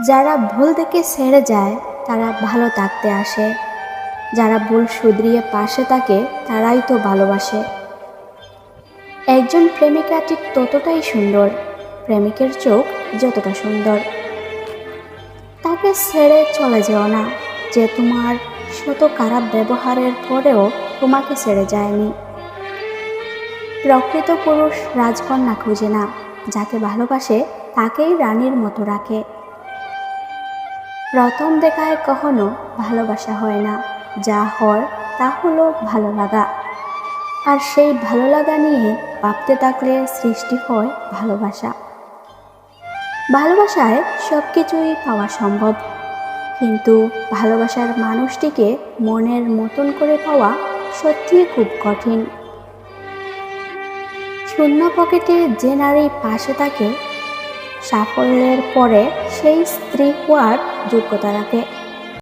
যারা ভুল দেখে ছেড়ে যায় তারা ভালো থাকতে আসে, যারা ভুল শুধরিয়ে পাশে থাকে তারাই তো ভালোবাসে। একজন প্রেমিকা ঠিক ততটাই সুন্দর, প্রেমিকের চোখ যতটা সুন্দর। তাকে ছেড়ে চলে যেও না, যে তোমার শত খারাপ ব্যবহারের পরেও তোমাকে ছেড়ে যায়নি। প্রকৃত পুরুষ রাজকন্যা খুঁজে না, যাকে ভালোবাসে তাকেই রানীর মতো রাখে। প্রথম দেখায় কখনো ভালোবাসা হয় না, যা হয় তা হলো ভালো লাগা। আর সেই ভালো লাগা নিয়ে ভাবতে থাকলে সৃষ্টি হয় ভালোবাসা। ভালোবাসায় সব কিছুই পাওয়া সম্ভব, কিন্তু ভালোবাসার মানুষটিকে মনের মতন করে পাওয়া সত্যিই খুব কঠিন। শূন্য পকেটে যে নারী পাশে থাকে, সাফল্যের পরে সেই স্ত্রী হওয়ার যোগ্যতা রাখে।